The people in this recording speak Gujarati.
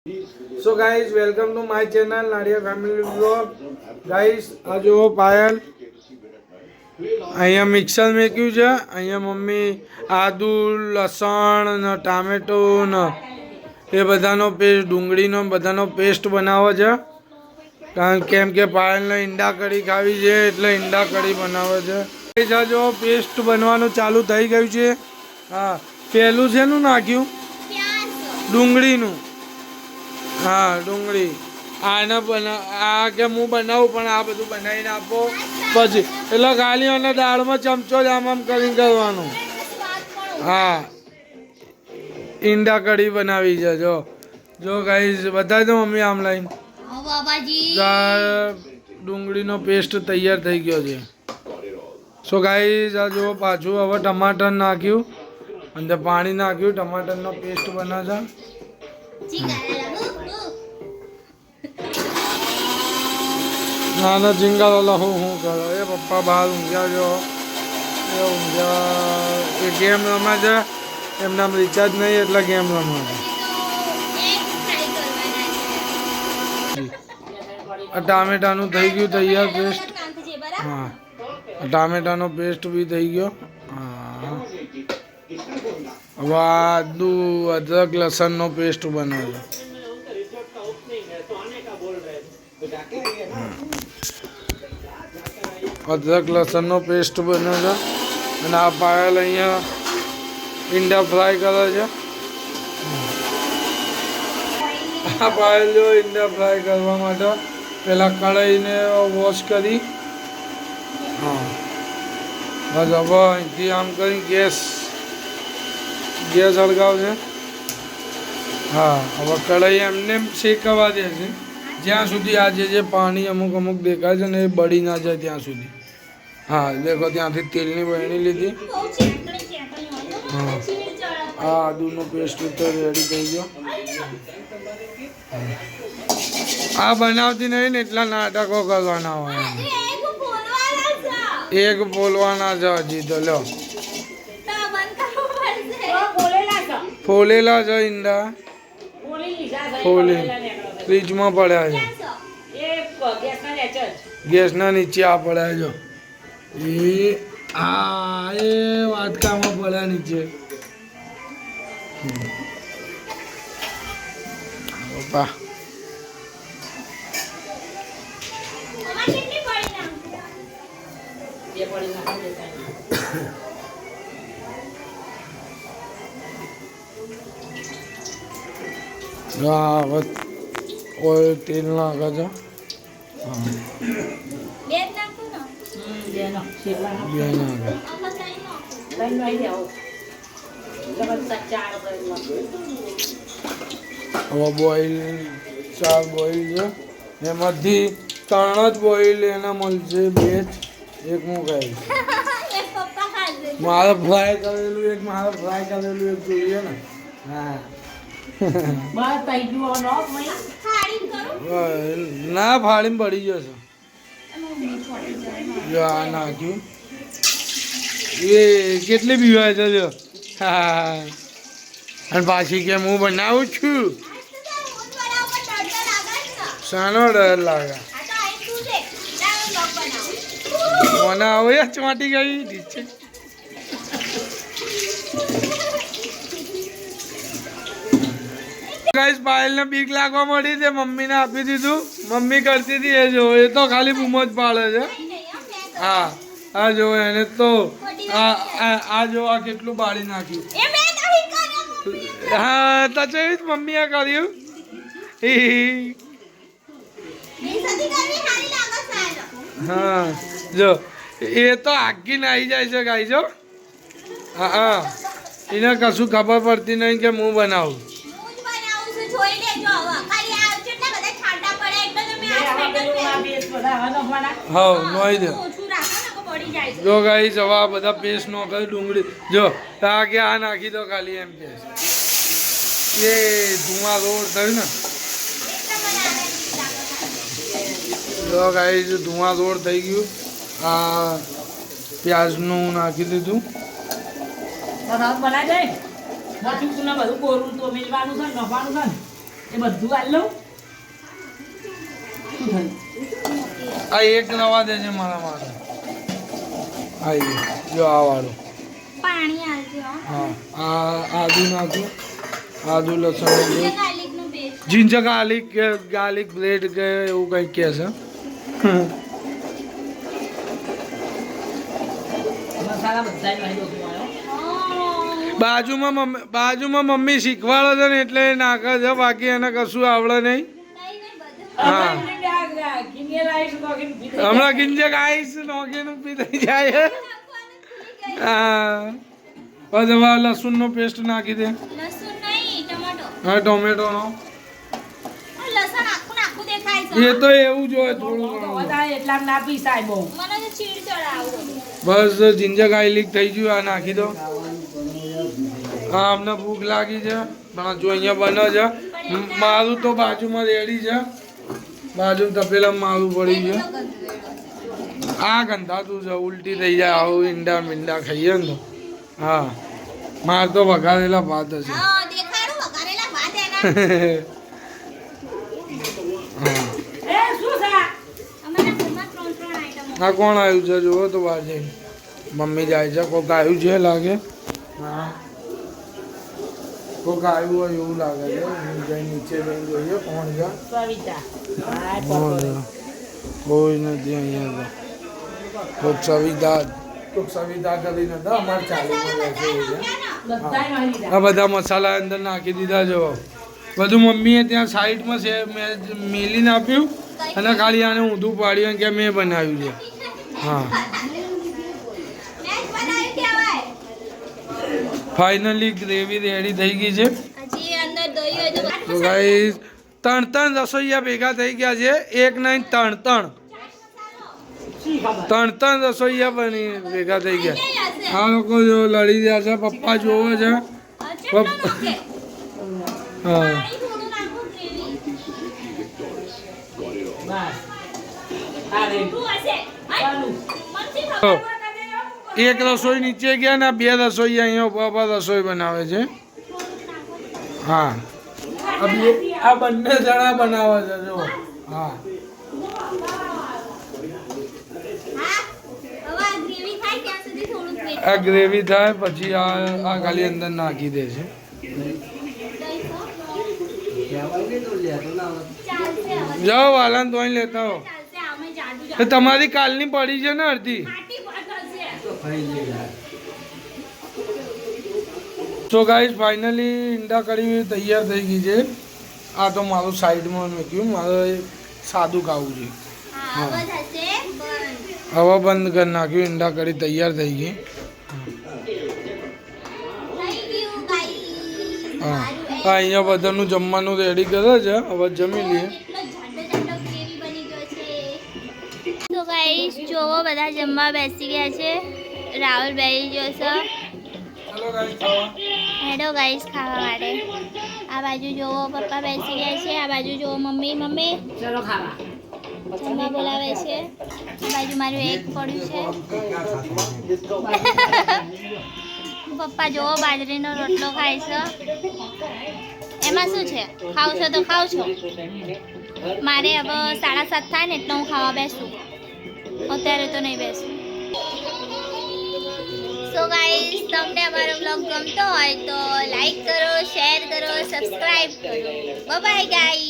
So guys, welcome to my channel Nadia Family Vlog. Guys, આ જો પાયલ અહીંયા મિક્સર મેક્યું છે. અહીંયા મમ્મી આદુ લસણ ને ટામેટો ને એ બધાનો પેસ્ટ ડુંગળીનો બધાનો પેસ્ટ બનાવે છે. કારણ કેમ કે પાયલને ઈંડા કઢી ખાવી છે એટલે ઈંડા કઢી બનાવે છે. આ જો પેસ્ટ બનવાનું ચાલુ થઈ ગયું છે. હા, પહેલું શેનું નાખ્યું? ડુંગળીનું. હા, ડુંગળી. આને આ કે હું બનાવું પણ આ બધું બનાવીને આપો પછી એટલે ખાલી અને દાળમાં ચમચો જ આમ કરીને કરવાનું. હા, ઈંડા કઢી બનાવી છે. જો જો ગાઈસ બતાવી દો મમ્મી આમ લાઈન. ડુંગળીનો પેસ્ટ તૈયાર થઈ ગયો છે. સો ગાઈસ આ જો પાછું હવે ટમાટર નાખ્યું અંદર પાણી નાખ્યું ટમાટરનો પેસ્ટ બનાવશે. નાના ઝીંગા હું કરો એ પપ્પા બહાર ઊંઘ્યા જો એ ઊંઘ્યા એ ગેમ રમે છે. એમના રિચાર્જ નહીં એટલે ગેમ રમે છે. આ ટામેટાનું થઈ ગયું તૈયાર પેસ્ટ. હા, ટામેટાનો પેસ્ટ બી થઈ ગયો. હા, હવે આદુ અદરક લસણનો પેસ્ટ બનાવ્યો. અદરક લસણનો પેસ્ટ બન્યો છે. અને આ પાયલ અહીંયા ઈંડા ફ્રાય કરે છે. આ પાયલ જો ઈંડા ફ્રાય કરવા માટે પહેલાં કઢાઈને વોશ કરી. હા, બસ હવે અહીંથી આમ કરી ગેસ સળગાવશે. હા, હવે કઢાઈ એમને શેકવા દે છે જ્યાં સુધી આ જે પાણી અમુક દેખાય છે ને એ બળી ના જાય ત્યાં સુધી. હા, દેખો ત્યાંથી તેલની બરણી લીધી. હા, આ આદુનો પેસ્ટ તો રેડી થઈ ગયો. આ બનાવતી નહીં ને એટલા નાટકો કરવાના હોય. એક બોલવાના છે હજી તો. લો ફોલેલા છે ઈંડા. ફોલી ફ્રીજમાં પડ્યા છે. ગેસના નીચે આ પડ્યા જો એ વાટકામાં પડ્યા નીચે. પપ્પા ઓઇલ તેલ નાખે છે. હવે બોઇલ 4 બોઇલ છે. એમાંથી 3 જ બોઇલ એને મળશે. 2 જ એક હું ખાઈશ. મારે ફ્રાય કરેલું એક જોઈએ ને. હા, ના ફાળીને પડી જશે. જો આ નાખ્યું એ કેટલી પીવાય છે જો. હા, અને પાછી કે હું બનાવું છું. શાનો ડર લાગે? બનાવો એ ચોંટી ગઈ નીચે. ગાઈસ પાયલને બીક લાગવા મળી છે. મમ્મીને આપી દીધું. મમ્મી કરતી હતી એ જો એ તો ખાલી બૂમો જ પાડે છે. હા, આ જો એને તો આ જો આ કેટલું બાળી નાખ્યું. હા, તો જોયું મમ્મીએ કર્યું. હા, જો એ તો આખી નાહી જાય છે ગાઈ જો. હા, એને કશું ખબર પડતી નહીં કે હું બનાવું. હા, નોઈ દે. જો ગાઈ જવા બધા પેસ્ટ નો કરી ડુંગળી જો આ કે આ નાખી દો ખાલી એમ કે એ ધુઆ રોડ થયું ને. જો ગાઈ ધુઆ રોડ થઈ ગયું. આ પ્યાજનું નાખી દીધું. એ બધું આલ લઉં આ એક રવા દેજે મારા માટે આવી જો આ વાળું પાણી આલજો હા આ આદુ નાખું આદુ લસણ ગાર્લિક નું પેસ્ટ જીંજર ગાર્લિક બ્રેડ કે એવું કંઈક કહે છે મસાલા બધા જ નાખી દઉં બાજુમાં મમ્મી શીખવાડે છે ને એટલે એ નાખે છે બાકી એને કશું આવડે નહીં હા હમણાં ગિંજક આવીશ નોકીને પી થઈ જાય હા પછી હવે લસણનો પેસ્ટ નાખી દે લસણ નહીં ટમેટો હા ટોમેટોનો લસણ આખું આખું દેખાય છે એ તો એવું જ હોય થોડું ઘણું વધારે એટલા ના પીસાય બહુ મને તો ચીડ ચડાવું બસ જિંજર ગાર્લિક થઈ ગયું આ નાખી દો હા અમને ભૂખ લાગી છે પણ જો અહીંયા બને છે મારું તો બાજુમાં રેડી છે બાજુ તપેલામાં મારું પડી છે આ ગંધાતું છે ઉલટી થઈ જાય આવું ઈંડા મીંડા ખાઈએ ને તો હા માર તો વઘારેલા ભાત હશે હા દેખાડું વઘારેલા ભાત એના હા એ શું છે અમારા ઘરમાં 3 આઈટમ આ કોણ આવ્યું છે જુઓ તો બહાર જઈને મમ્મી જાય છે કોઈક આવ્યું છે લાગે હા કોઈક આવ્યું હોય એવું લાગે છે જઈ નીચે જઈને જોઈએ કોણ છે સવિતા કોઈ નથી અહીંયા તો કોઈક સવિતા કરીને તો અમારે ચાલુમાં બેસે છે બધા નાખી દીધા આ બધા મસાલા અંદર નાખી દીધા જો બધું મમ્મીએ ત્યાં સાઈડમાં છે મેં મેલીને આપ્યું અને ખાલી આને ઊંધું પાડ્યું કે મેં બનાવ્યું છે હા મેચ બનાવી કહેવાય ફાઇનલી ગ્રેવી રેડી થઈ ગઈ છે હજી અંદર દહીં હોય તો ગાઈસ ત્રણ રસોઈયા ભેગા થઈ ગયા છે એક નહીં ત્રણ રસોઈયા બની ભેગા થઈ ગયા આ લોકો જો લડી રહ્યા છે પપ્પા જોવે છે હા એક રસોઈ નીચે ગયા ને 2 રસોઈ અહીંયા પપ્પા રસોઈ બનાવે છે હા આ બંને જણા બનાવે છે જો હા આ ગ્રેવી થાય પછી આ ખાલી અંદર નાખી દે છે જાઓ વાલાન તો અહીં લેતા હો તો તમારી કાલની પડી છે ને અડધી તો ગાઈસ ફાઇનલી ઈંડા કઢી તૈયાર થઈ ગઈ છે આ તો મારું સાઈડમાં મૂક્યું મારે સાદું ખાવું છે હવે બંધ કરી નાખ્યું ઈંડા કઢી તૈયાર થઈ ગઈ હા અહીંયા બધાનું જમવાનું રેડી કરે છે હવે જમી લઈએ તો ગાઈસ જોવો બધા જમવા બેસી ગયા છે રાહુલ બેસી ગયો છે હેડો ગાઈસ ખાવા માટે આ બાજુ જોવો પપ્પા બેસી ગયા છે આ બાજુ જોવો મમ્મી ચલો ખાવા જમવા બોલાવે છે આ બાજુ મારું એક પડ્યું છે પપ્પા જોવો બાજરીનો રોટલો ખાય છે એમાં શું છે ખાવ છો તો ખાવ છો મારે હવે 7:30 થાય ને એટલે હું ખાવા બેસું અત્યારે તો નહીં બેસું સો ગાઈસ તમને અમારો બ્લોગ ગમતો હોય તો લાઈક કરો શેર કરો સબસ્ક્રાઇબ કરો બાય બાય ગાઈસ